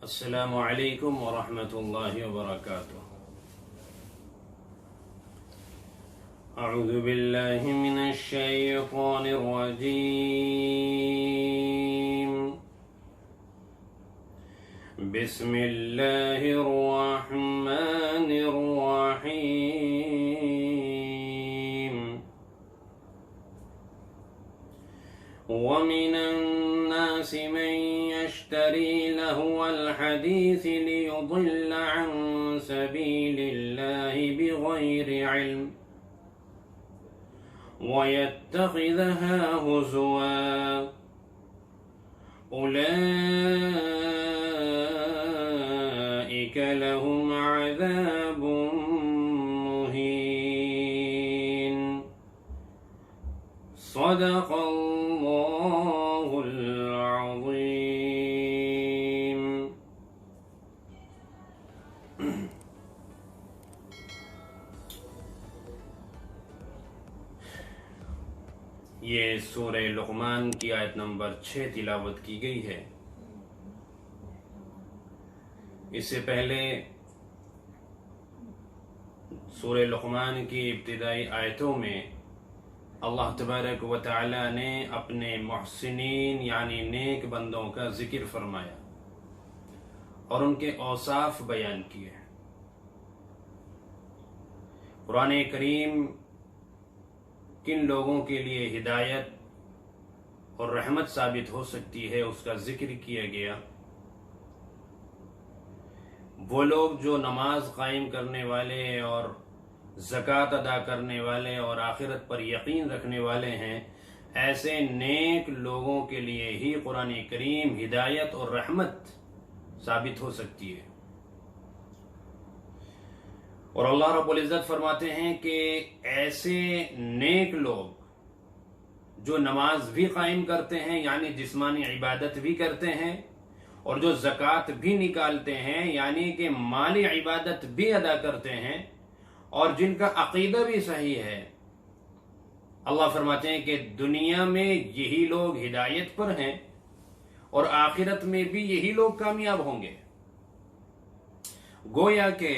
السلام علیکم ورحمۃ اللہ وبرکاتہ۔ اعوذ باللہ من الشیطان الرجیم، بسم اللہ الرحمن الرحیم۔ ومن الناس من يشتري لهو الحديث ليضل عن سبيل الله بغير علم ويتخذها هزوا أولئك لهم عذاب مهين۔ صدق اللہ العظیم۔ یہ سورہ لقمان کی آیت نمبر 6 تلاوت کی گئی ہے۔ اس سے پہلے سورہ لقمان کی ابتدائی آیتوں میں اللہ تبارک و تعالی نے اپنے محسنین یعنی نیک بندوں کا ذکر فرمایا اور ان کے اوصاف بیان کیے۔ قرآن کریم کن لوگوں کے لیے ہدایت اور رحمت ثابت ہو سکتی ہے اس کا ذکر کیا گیا۔ وہ لوگ جو نماز قائم کرنے والے اور زکوٰۃ ادا کرنے والے اور آخرت پر یقین رکھنے والے ہیں، ایسے نیک لوگوں کے لیے ہی قرآن کریم ہدایت اور رحمت ثابت ہو سکتی ہے۔ اور اللہ رب العزت فرماتے ہیں کہ ایسے نیک لوگ جو نماز بھی قائم کرتے ہیں یعنی جسمانی عبادت بھی کرتے ہیں، اور جو زکوٰۃ بھی نکالتے ہیں یعنی کہ مالی عبادت بھی ادا کرتے ہیں، اور جن کا عقیدہ بھی صحیح ہے، اللہ فرماتے ہیں کہ دنیا میں یہی لوگ ہدایت پر ہیں اور آخرت میں بھی یہی لوگ کامیاب ہوں گے۔ گویا کہ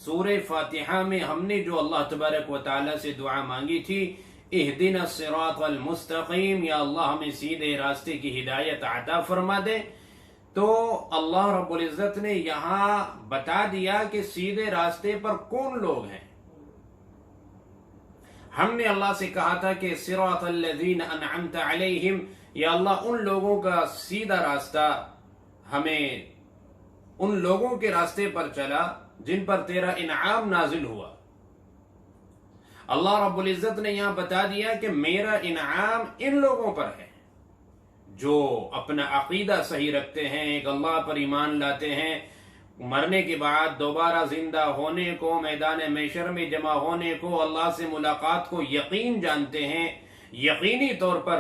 سورہ فاتحہ میں ہم نے جو اللہ تبارک و تعالی سے دعا مانگی تھی، اہدنا الصراط المستقیم، یا اللہ ہمیں سیدھے راستے کی ہدایت عطا فرما دے، تو اللہ رب العزت نے یہاں بتا دیا کہ سیدھے راستے پر کون لوگ ہیں۔ ہم نے اللہ سے کہا تھا کہ صراط الذین انعمت علیہم، یا اللہ ان لوگوں کا سیدھا راستہ ہمیں ان لوگوں کے راستے پر چلا جن پر تیرا انعام نازل ہوا۔ اللہ رب العزت نے یہاں بتا دیا کہ میرا انعام ان لوگوں پر ہے جو اپنا عقیدہ صحیح رکھتے ہیں، ایک اللہ پر ایمان لاتے ہیں، مرنے کے بعد دوبارہ زندہ ہونے کو، میدان محشر میں جمع ہونے کو، اللہ سے ملاقات کو یقین جانتے ہیں، یقینی طور پر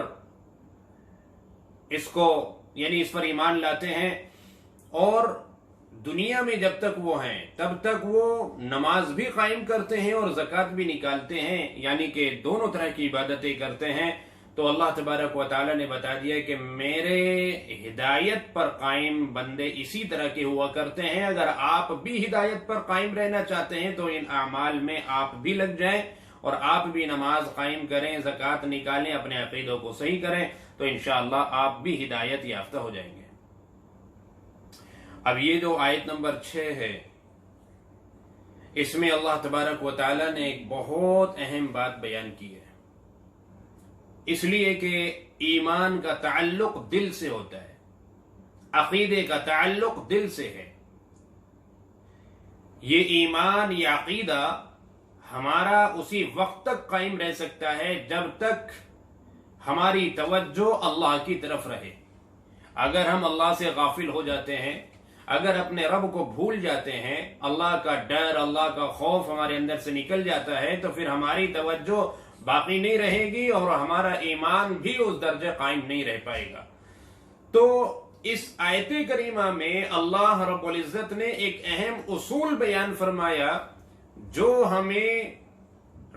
اس پر ایمان لاتے ہیں، اور دنیا میں جب تک وہ ہیں تب تک وہ نماز بھی قائم کرتے ہیں اور زکوٰۃ بھی نکالتے ہیں، یعنی کہ دونوں طرح کی عبادتیں کرتے ہیں۔ تو اللہ تبارک و تعالی نے بتا دیا کہ میرے ہدایت پر قائم بندے اسی طرح کے ہوا کرتے ہیں۔ اگر آپ بھی ہدایت پر قائم رہنا چاہتے ہیں تو ان اعمال میں آپ بھی لگ جائیں اور آپ بھی نماز قائم کریں، زکوٰۃ نکالیں، اپنے عقیدوں کو صحیح کریں، تو انشاءاللہ آپ بھی ہدایت یافتہ ہو جائیں گے۔ اب یہ جو آیت نمبر 6 ہے، اس میں اللہ تبارک و تعالی نے ایک بہت اہم بات بیان کی ہے، اس لیے کہ ایمان کا تعلق دل سے ہوتا ہے، عقیدے کا تعلق دل سے ہے۔ یہ ایمان یا عقیدہ ہمارا اسی وقت تک قائم رہ سکتا ہے جب تک ہماری توجہ اللہ کی طرف رہے۔ اگر ہم اللہ سے غافل ہو جاتے ہیں، اگر اپنے رب کو بھول جاتے ہیں، اللہ کا ڈر، اللہ کا خوف ہمارے اندر سے نکل جاتا ہے، تو پھر ہماری توجہ باقی نہیں رہے گی اور ہمارا ایمان بھی اس درجے قائم نہیں رہ پائے گا۔ تو اس آیت کریمہ میں اللہ رب العزت نے ایک اہم اصول بیان فرمایا جو ہمیں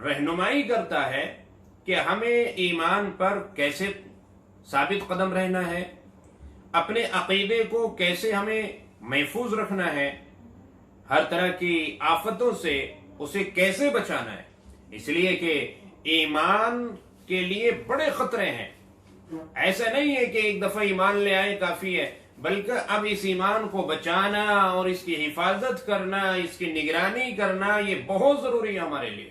رہنمائی کرتا ہے کہ ہمیں ایمان پر کیسے ثابت قدم رہنا ہے، اپنے عقیدے کو کیسے ہمیں محفوظ رکھنا ہے، ہر طرح کی آفتوں سے اسے کیسے بچانا ہے، اس لیے کہ ایمان کے لیے بڑے خطرے ہیں۔ ایسا نہیں ہے کہ ایک دفعہ ایمان لے آئے کافی ہے، بلکہ اب اس ایمان کو بچانا اور اس کی حفاظت کرنا، اس کی نگرانی کرنا، یہ بہت ضروری ہے ہمارے لیے۔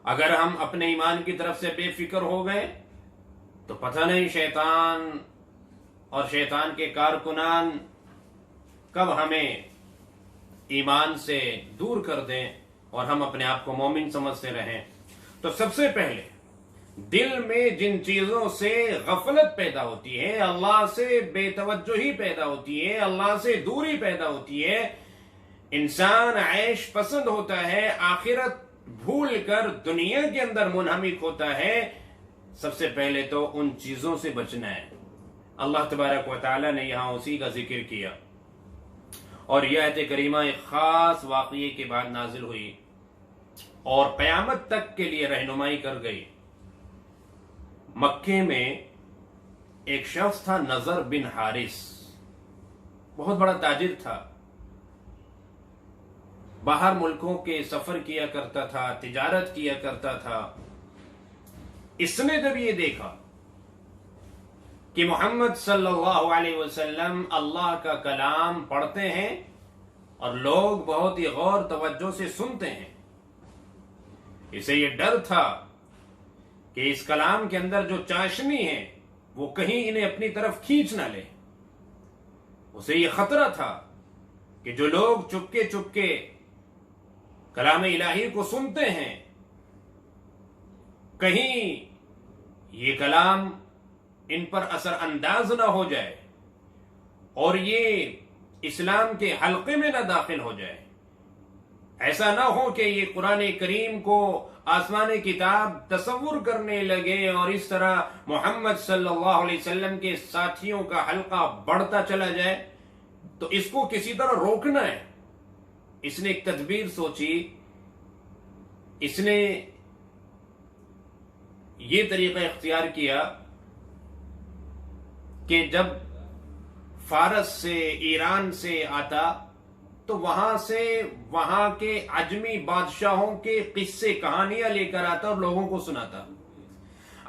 اگر ہم اپنے ایمان کی طرف سے بے فکر ہو گئے تو پتہ نہیں شیطان اور شیطان کے کارکنان کب ہمیں ایمان سے دور کر دیں اور ہم اپنے آپ کو مومن سمجھتے رہیں۔ تو سب سے پہلے دل میں جن چیزوں سے غفلت پیدا ہوتی ہے، اللہ سے بے توجہی پیدا ہوتی ہے، اللہ سے دوری پیدا ہوتی ہے، انسان عیش پسند ہوتا ہے، آخرت بھول کر دنیا کے اندر منہمک ہوتا ہے، سب سے پہلے تو ان چیزوں سے بچنا ہے۔ اللہ تبارک و تعالی نے یہاں اسی کا ذکر کیا، اور یہ آیت کریمہ ایک خاص واقعے کے بعد نازل ہوئی اور قیامت تک کے لیے رہنمائی کر گئی۔ مکے میں ایک شخص تھا نضر بن حارث، بہت بڑا تاجر تھا، باہر ملکوں کے سفر کیا کرتا تھا، تجارت کیا کرتا تھا۔ اس نے جب یہ دیکھا کہ محمد صلی اللہ علیہ وسلم اللہ کا کلام پڑھتے ہیں اور لوگ بہت ہی غور توجہ سے سنتے ہیں، اسے یہ ڈر تھا کہ اس کلام کے اندر جو چاشنی ہے وہ کہیں انہیں اپنی طرف کھینچ نہ لے۔ اسے یہ خطرہ تھا کہ جو لوگ چپکے چپکے کلام الہی کو سنتے ہیں، کہیں یہ کلام ان پر اثر انداز نہ ہو جائے اور یہ اسلام کے حلقے میں نہ داخل ہو جائے۔ ایسا نہ ہو کہ یہ قرآن کریم کو آسمانی کتاب تصور کرنے لگے اور اس طرح محمد صلی اللہ علیہ وسلم کے ساتھیوں کا حلقہ بڑھتا چلا جائے۔ تو اس کو کسی طرح روکنا ہے۔ اس نے ایک تدبیر سوچی، اس نے یہ طریقہ اختیار کیا کہ جب فارس سے، ایران سے آتا تو وہاں سے وہاں کے عجمی بادشاہوں کے قصے کہانیاں لے کر آتا اور لوگوں کو سناتا،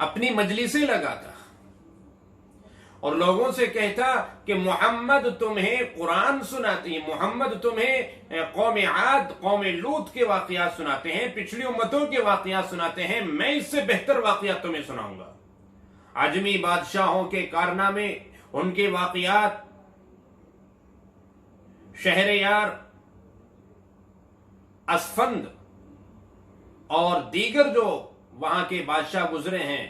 اپنی مجلسیں لگاتا اور لوگوں سے کہتا کہ محمد تمہیں قرآن سناتے ہیں، محمد تمہیں قوم عاد، قوم لوط کے واقعات سناتے ہیں، پچھلی امتوں کے واقعات سناتے ہیں، میں اس سے بہتر واقعات تمہیں سناؤں گا۔ عجمی بادشاہوں کے کارنامے، ان کے واقعات، شہریار اسفند اور دیگر جو وہاں کے بادشاہ گزرے ہیں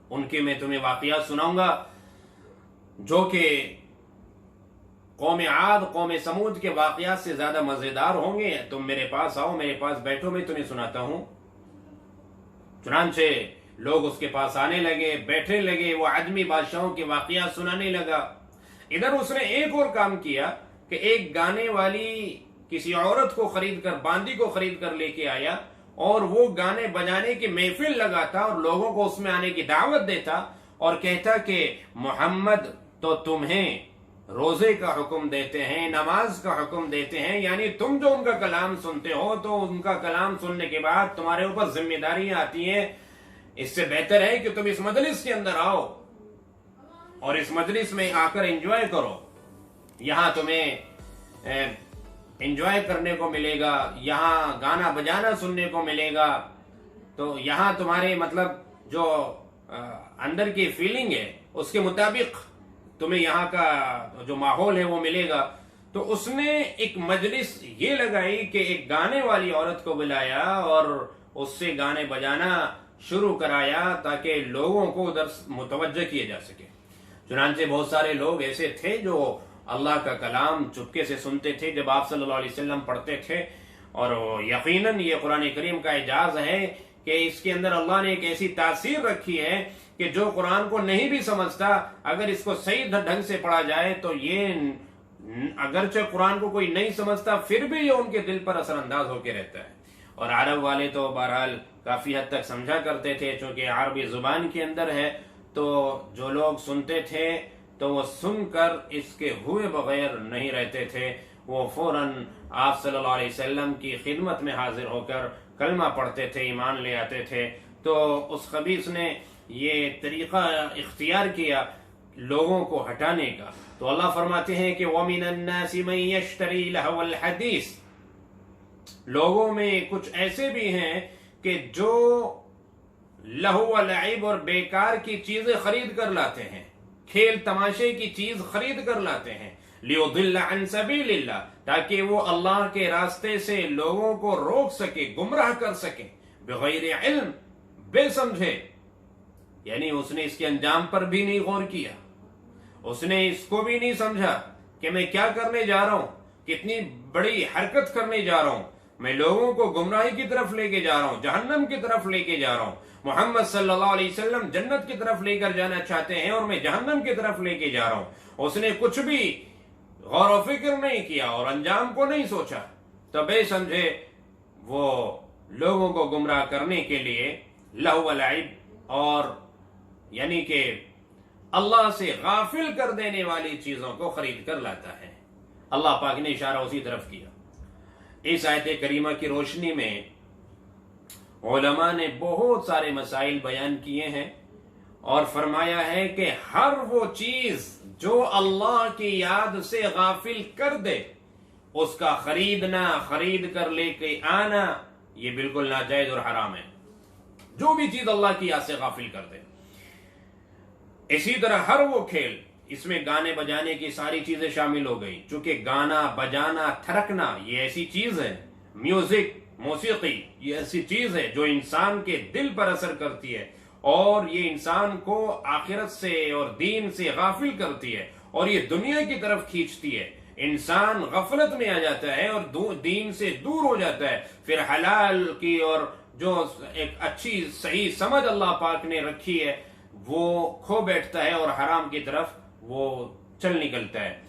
ان کے میں تمہیں واقعات سناؤں گا جو کہ قوم عاد، قوم سمود کے واقعات سے زیادہ مزیدار ہوں گے۔ تم میرے پاس آؤ، میرے پاس بیٹھو، میں تمہیں سناتا ہوں۔ چنانچہ لوگ اس کے پاس آنے لگے، بیٹھنے لگے، وہ عجمی بادشاہوں کے واقعات سنانے لگا۔ ادھر اس نے ایک اور کام کیا کہ ایک گانے والی کسی عورت کو خرید کر، باندی کو خرید کر لے کے آیا اور وہ گانے بجانے کی محفل لگاتا اور لوگوں کو اس میں آنے کی دعوت دیتا اور کہتا کہ محمد تو تمہیں روزے کا حکم دیتے ہیں، نماز کا حکم دیتے ہیں، یعنی تم جو ان کا کلام سنتے ہو تو ان کا کلام سننے کے بعد تمہارے اوپر ذمہ داریاں آتی ہیں۔ اس سے بہتر ہے کہ تم اس مجلس کے اندر آؤ اور اس مجلس میں آ کر انجوائے کرو، یہاں تمہیں انجوائے کرنے کو ملے گا، یہاں گانا بجانا سننے کو ملے گا، تو یہاں تمہارے مطلب جو اندر کی فیلنگ ہے اس کے مطابق تمہیں یہاں کا جو ماحول ہے وہ ملے گا۔ تو اس نے ایک مجلس یہ لگائی کہ ایک گانے والی عورت کو بلایا اور اس سے گانے بجانا شروع کرایا تاکہ لوگوں کو ادھر متوجہ کیے جا سکے۔ چنانچہ بہت سارے لوگ ایسے تھے جو اللہ کا کلام چپکے سے سنتے تھے جب آپ صلی اللہ علیہ وسلم پڑھتے تھے، اور یقیناً یہ قرآن کریم کا اعجاز ہے کہ اس کے اندر اللہ نے ایک ایسی تاثیر رکھی ہے کہ جو قرآن کو نہیں بھی سمجھتا، اگر اس کو صحیح ڈھنگ سے پڑھا جائے تو یہ اگرچہ قرآن کو کوئی نہیں سمجھتا پھر بھی یہ ان کے دل پر اثر انداز ہو کے رہتا ہے۔ اور عرب والے تو بہرحال کافی حد تک سمجھا کرتے تھے، چونکہ عربی زبان کے اندر ہے، تو جو لوگ سنتے تھے تو وہ سن کر اس کے ہوئے بغیر نہیں رہتے تھے، وہ فوراً آپ صلی اللہ علیہ وسلم کی خدمت میں حاضر ہو کر کلمہ پڑھتے تھے، ایمان لے آتے تھے۔ تو اس خبیث نے یہ طریقہ اختیار کیا لوگوں کو ہٹانے کا۔ تو اللہ فرماتے ہیں کہ وَمِنَ النَّاسِ مَن يَشْتَرِي لَهْوَ الْحَدِيثِ، لوگوں میں کچھ ایسے بھی ہیں کہ جو لہو و لعب اور بیکار کی چیزیں خرید کر لاتے ہیں، کھیل تماشے کی چیز خرید کر لاتے ہیں، لِيُضِلَّ عَن سَبِيلِ اللَّهِ، تاکہ وہ اللہ کے راستے سے لوگوں کو روک سکے، گمراہ کر سکے، بغیر علم، بے سمجھے۔ یعنی اس نے اس کے انجام پر بھی نہیں غور کیا، اس نے اس کو بھی نہیں سمجھا کہ میں کیا کرنے جا رہا ہوں، کتنی بڑی حرکت کرنے جا رہا ہوں، میں لوگوں کو گمراہی کی طرف لے کے جا رہا ہوں، جہنم کی طرف لے کے جا رہا ہوں۔ محمد صلی اللہ علیہ وسلم جنت کی طرف لے کر جانا چاہتے ہیں اور میں جہنم کی طرف لے کے جا رہا ہوں۔ اس نے کچھ بھی غور و فکر نہیں کیا اور انجام کو نہیں سوچا، تو بے سمجھے وہ لوگوں کو گمراہ کرنے کے لیے لہو و لعب اور یعنی کہ اللہ سے غافل کر دینے والی چیزوں کو خرید کر لاتا ہے۔ اللہ پاک نے اشارہ اسی طرف کیا۔ اس آیت کریمہ کی روشنی میں علماء نے بہت سارے مسائل بیان کیے ہیں اور فرمایا ہے کہ ہر وہ چیز جو اللہ کی یاد سے غافل کر دے، اس کا خریدنا، خرید کر لے کے آنا، یہ بالکل ناجائز اور حرام ہے۔ جو بھی چیز اللہ کی یاد سے غافل کر دے۔ اسی طرح ہر وہ کھیل، اس میں گانے بجانے کی ساری چیزیں شامل ہو گئی، چونکہ گانا بجانا تھرکنا یہ ایسی چیز ہے، میوزک، موسیقی یہ ایسی چیز ہے جو انسان کے دل پر اثر کرتی ہے اور یہ انسان کو آخرت سے اور دین سے غافل کرتی ہے اور یہ دنیا کی طرف کھینچتی ہے۔ انسان غفلت میں آ جاتا ہے اور دین سے دور ہو جاتا ہے، پھر حلال کی اور جو ایک اچھی صحیح سمجھ اللہ پاک نے رکھی ہے وہ کھو بیٹھتا ہے اور حرام کی طرف وہ چل نکلتا ہے۔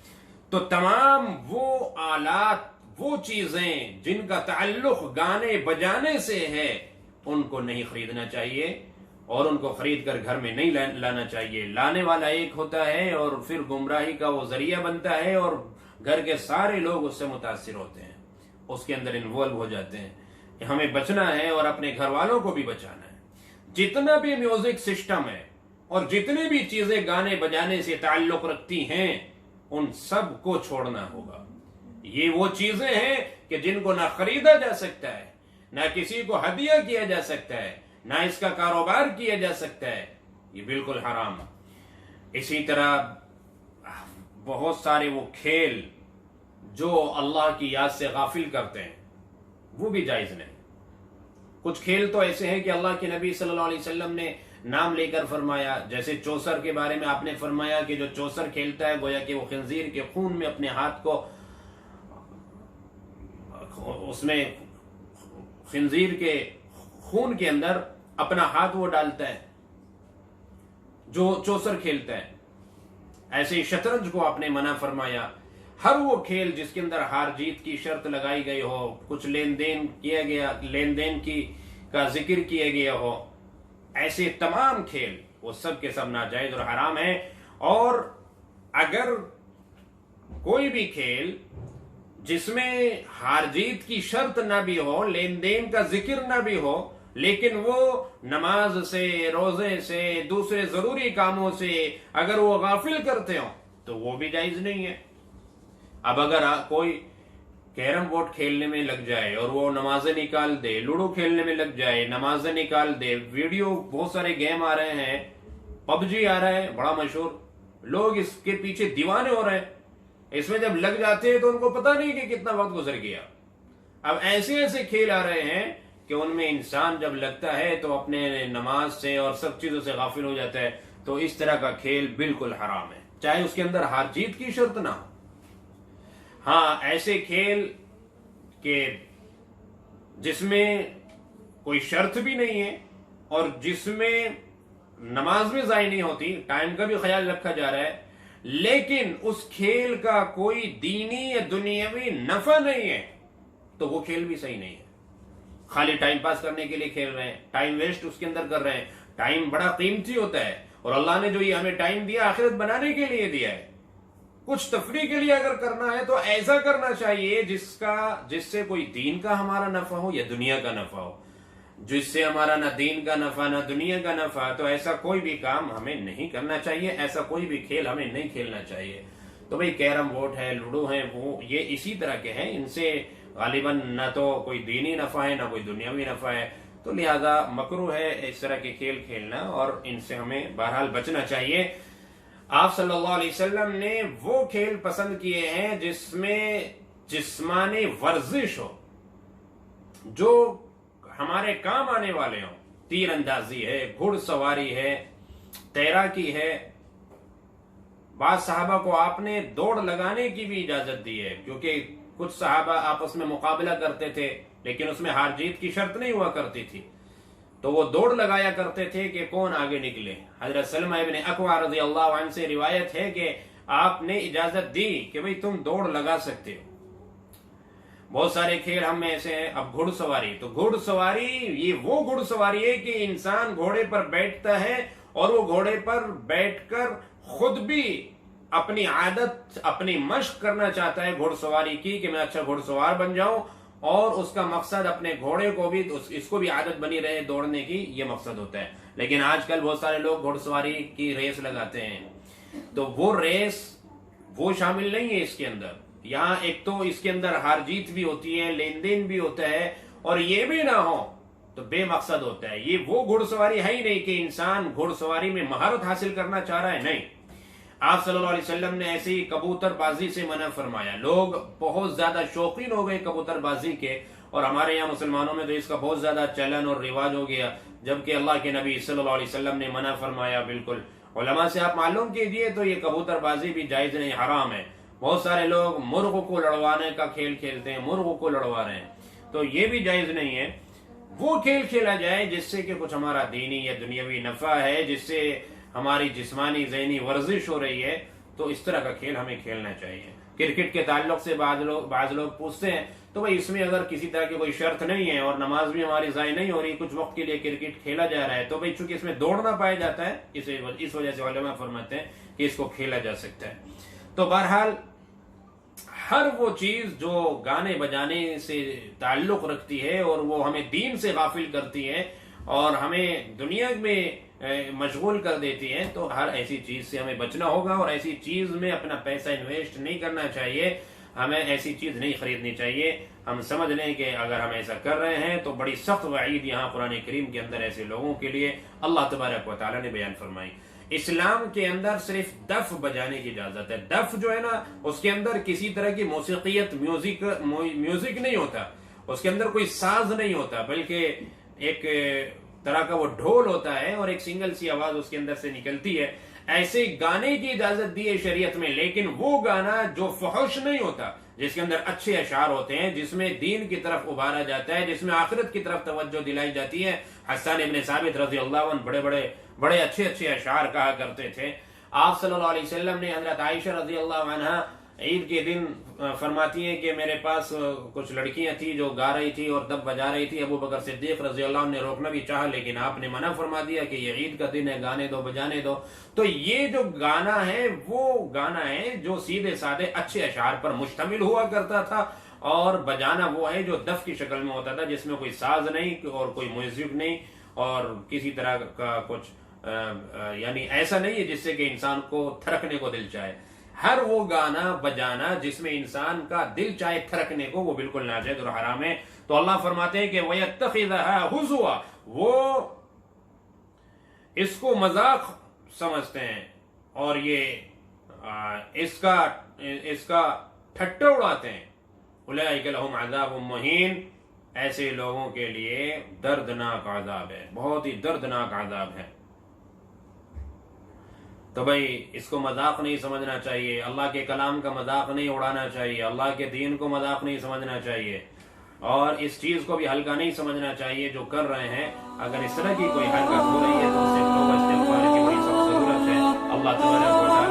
تو تمام وہ آلات، وہ چیزیں جن کا تعلق گانے بجانے سے ہے، ان کو نہیں خریدنا چاہیے اور ان کو خرید کر گھر میں نہیں لانا چاہیے۔ لانے والا ایک ہوتا ہے اور پھر گمراہی کا وہ ذریعہ بنتا ہے اور گھر کے سارے لوگ اس سے متاثر ہوتے ہیں، اس کے اندر انوالو ہو جاتے ہیں۔ ہمیں بچنا ہے اور اپنے گھر والوں کو بھی بچانا ہے۔ جتنا بھی میوزک سسٹم ہے اور جتنی بھی چیزیں گانے بجانے سے تعلق رکھتی ہیں، ان سب کو چھوڑنا ہوگا۔ یہ وہ چیزیں ہیں کہ جن کو نہ خریدا جا سکتا ہے، نہ کسی کو ہدیہ کیا جا سکتا ہے، نہ اس کا کاروبار کیا جا سکتا ہے، یہ بالکل حرام ہے۔ اسی طرح بہت سارے وہ کھیل جو اللہ کی یاد سے غافل کرتے ہیں وہ بھی جائز نہیں۔ کچھ کھیل تو ایسے ہیں کہ اللہ کے نبی صلی اللہ علیہ وسلم نے نام لے کر فرمایا، جیسے چوسر کے بارے میں آپ نے فرمایا کہ جو چوسر کھیلتا ہے گویا کہ وہ خنزیر کے خون میں اپنے ہاتھ کو، اس میں خنزیر کے خون کے اندر اپنا ہاتھ وہ ڈالتا ہے جو چوسر کھیلتا ہے۔ ایسے ہی شطرنج کو آپ نے منع فرمایا۔ ہر وہ کھیل جس کے اندر ہار جیت کی شرط لگائی گئی ہو، کچھ لین دین کیا گیا، لین دین کی کا ذکر کیا گیا ہو، ایسے تمام کھیل وہ سب کے سب ناجائز اور حرام ہیں۔ اور اگر کوئی بھی کھیل جس میں ہار جیت کی شرط نہ بھی ہو، لین دین کا ذکر نہ بھی ہو، لیکن وہ نماز سے، روزے سے، دوسرے ضروری کاموں سے اگر وہ غافل کرتے ہوں تو وہ بھی جائز نہیں ہے۔ اب اگر کوئی کیرم بورڈ کھیلنے میں لگ جائے اور وہ نمازیں نکال دے، لوڈو کھیلنے میں لگ جائے، نمازیں نکال دے، ویڈیو بہت سارے گیم آ رہے ہیں، پب جی آ رہا ہے بڑا مشہور، لوگ اس کے پیچھے دیوانے ہو رہے ہیں، اس میں جب لگ جاتے ہیں تو ان کو پتہ نہیں کہ کتنا وقت گزر گیا۔ اب ایسے ایسے کھیل آ رہے ہیں کہ ان میں انسان جب لگتا ہے تو اپنے نماز سے اور سب چیزوں سے غافل ہو جاتا ہے۔ تو اس طرح کا کھیل بالکل حرام ہے، چاہے اس کے اندر ہار جیت کی شرط نہ ہو۔ ہاں ایسے کھیل کہ جس میں کوئی شرط بھی نہیں ہے اور جس میں نماز بھی ضائع نہیں ہوتی، ٹائم کا بھی خیال رکھا جا رہا ہے، لیکن اس کھیل کا کوئی دینی یا دنیاوی نفع نہیں ہے، تو وہ کھیل بھی صحیح نہیں ہے۔ خالی ٹائم پاس کرنے کے لیے کھیل رہے ہیں، ٹائم ویسٹ اس کے اندر کر رہے ہیں۔ ٹائم بڑا قیمتی ہوتا ہے اور اللہ نے جو یہ ہمیں ٹائم دیا آخرت بنانے کے لیے دیا ہے. کچھ تفریح کے لیے اگر کرنا ہے تو ایسا کرنا چاہیے جس سے کوئی دین کا ہمارا نفع ہو یا دنیا کا نفع ہو. جس سے ہمارا نہ دین کا نفع نہ دنیا کا نفع، تو ایسا کوئی بھی کام ہمیں نہیں کرنا چاہیے، ایسا کوئی بھی کھیل ہمیں نہیں کھیلنا چاہیے. تو بھئی کیرم بورڈ ہے، لوڈو ہے، وہ یہ اسی طرح کے ہیں. ان سے غالباً نہ تو کوئی دینی نفع ہے نہ کوئی دنیاوی نفع ہے، تو لہذا مکروہ ہے اس طرح کے کھیل کھیلنا، اور ان سے ہمیں بہرحال بچنا چاہیے. آپ صلی اللہ علیہ وسلم نے وہ کھیل پسند کیے ہیں جس میں جسمانی ورزش ہو، جو ہمارے کام آنے والے ہوں. تیر اندازی ہے، گھڑ سواری ہے، تیراکی ہے. بعض صحابہ کو آپ نے دوڑ لگانے کی بھی اجازت دی ہے، کیونکہ کچھ صحابہ آپس میں مقابلہ کرتے تھے لیکن اس میں ہار جیت کی شرط نہیں ہوا کرتی تھی، تو وہ دوڑ لگایا کرتے تھے کہ کون آگے نکلے. حضرت سلمہ ابن اکوع رضی اللہ عنہ سے روایت ہے کہ آپ نے اجازت دی کہ بھئی تم دوڑ لگا سکتے ہو. بہت سارے کھیل ہم میں ایسے ہیں. اب گھڑ سواری، تو گھڑ سواری یہ وہ گھڑ سواری ہے کہ انسان گھوڑے پر بیٹھتا ہے اور وہ گھوڑے پر بیٹھ کر خود بھی اپنی عادت، اپنی مشق کرنا چاہتا ہے گھڑ سواری کی، کہ میں اچھا گھڑ سوار بن جاؤں، اور اس کا مقصد اپنے گھوڑے کو بھی، اس کو بھی عادت بنی رہے دوڑنے کی، یہ مقصد ہوتا ہے. لیکن آج کل بہت سارے لوگ گھڑ سواری کی ریس لگاتے ہیں، تو وہ ریس وہ شامل نہیں ہے اس کے اندر. یہاں ایک تو اس کے اندر ہار جیت بھی ہوتی ہے، لین دین بھی ہوتا ہے، اور یہ بھی نہ ہو تو بے مقصد ہوتا ہے. یہ وہ گھڑ سواری ہے ہی نہیں کہ انسان گھڑ سواری میں مہارت حاصل کرنا چاہ رہا ہے، نہیں. آپ صلی اللہ علیہ وسلم نے ایسی کبوتر بازی سے منع فرمایا. لوگ بہت زیادہ شوقین ہو گئے کبوتر بازی کے، اور ہمارے یہاں مسلمانوں میں تو اس کا بہت زیادہ چلن اور رواج ہو گیا، جبکہ اللہ کے نبی صلی اللہ علیہ وسلم نے منع فرمایا. بالکل علماء سے آپ معلوم کیجئے تو یہ کبوتر بازی بھی جائز نہیں، حرام ہے. بہت سارے لوگ مرغ کو لڑوانے کا کھیل کھیلتے ہیں، مرغ کو لڑوا رہے ہیں، تو یہ بھی جائز نہیں ہے. وہ کھیل کھیلا جائے جس سے کہ کچھ ہمارا دینی یا دنیاوی نفع ہے، جس سے ہماری جسمانی ذہنی ورزش ہو رہی ہے، تو اس طرح کا کھیل ہمیں کھیلنا چاہیے. کرکٹ کے تعلق سے بعض لوگ پوچھتے ہیں، تو بھئی اس میں اگر کسی طرح کی کوئی شرط نہیں ہے اور نماز بھی ہماری ضائع نہیں ہو رہی، کچھ وقت کے لیے کرکٹ کھیلا جا رہا ہے، تو بھئی چونکہ اس میں دوڑنا پایا جاتا ہے، اس وجہ سے علماء فرماتے ہیں کہ اس کو کھیلا جا سکتا ہے. تو بہرحال ہر وہ چیز جو گانے بجانے سے تعلق رکھتی ہے اور وہ ہمیں دین سے غافل کرتی ہے اور ہمیں دنیا میں مشغول کر دیتی ہے، تو ہر ایسی چیز سے ہمیں بچنا ہوگا، اور ایسی چیز میں اپنا پیسہ انویسٹ نہیں کرنا چاہیے. ہمیں ایسی چیز نہیں خریدنی چاہیے. ہم سمجھ لیں کہ اگر ہم ایسا کر رہے ہیں تو بڑی سخت وعید یہاں قرآن کریم کے اندر ایسے لوگوں کے لیے اللہ تبارک و تعالیٰ نے بیان فرمائی. اسلام کے اندر صرف دف بجانے کی اجازت ہے. دف جو ہے نا، اس کے اندر کسی طرح کی موسیقیت، میوزک نہیں ہوتا، اس کے اندر کوئی ساز نہیں ہوتا، بلکہ ایک طرح کا وہ ڈھول ہوتا ہے اور ایک سنگل سی آواز اس کے اندر سے نکلتی ہے. ایسے گانے کی اجازت دی ہے شریعت میں، لیکن وہ گانا جو فحش نہیں ہوتا، جس کے اندر اچھے اشعار ہوتے ہیں، جس میں دین کی طرف ابھارا جاتا ہے، جس میں آخرت کی طرف توجہ دلائی جاتی ہے. حسان ابن ثابت رضی اللہ عنہ بڑے اچھے اشعار کہا کرتے تھے. آپ صلی اللہ علیہ وسلم نے حضرت عائشہ رضی اللہ عنہ عید کے دن فرماتی ہیں کہ میرے پاس کچھ لڑکیاں تھیں جو گا رہی تھی اور دف بجا رہی تھی. ابو بکر صدیق رضی اللہ عنہ نے روکنا بھی چاہا، لیکن آپ نے منع فرما دیا کہ یہ عید کا دن ہے، گانے دو، بجانے دو. تو یہ جو گانا ہے وہ گانا ہے جو سیدھے سادے اچھے اشعار پر مشتمل ہوا کرتا تھا، اور بجانا وہ ہے جو دف کی شکل میں ہوتا تھا، جس میں کوئی ساز نہیں اور کوئی میوزک نہیں اور کسی طرح کا کچھ یعنی ایسا نہیں ہے جس سے کہ انسان کو تھرکنے کو دل چاہے. ہر وہ گانا بجانا جس میں انسان کا دل چاہے تھرکنے کو، وہ بالکل ناجائز اور حرام ہے. تو اللہ فرماتے ہیں کہ وَيَتَّخِذَهَا ہُزُوًا، وہ اس کو مذاق سمجھتے ہیں اور یہ اس کا ٹھٹا اڑاتے ہیں. اولئک لہم عذاب مہین، ایسے لوگوں کے لیے دردناک عذاب ہے، بہت ہی دردناک عذاب ہے. تو بھئی اس کو مذاق نہیں سمجھنا چاہیے، اللہ کے کلام کا مذاق نہیں اڑانا چاہیے، اللہ کے دین کو مذاق نہیں سمجھنا چاہیے، اور اس چیز کو بھی ہلکا نہیں سمجھنا چاہیے جو کر رہے ہیں. اگر اس طرح کی کوئی حرکت ہو رہی ہے تو اس سے توبہ استغفار کی بڑی سخت ضرورت ہے. اللہ تبارک و تعالیٰ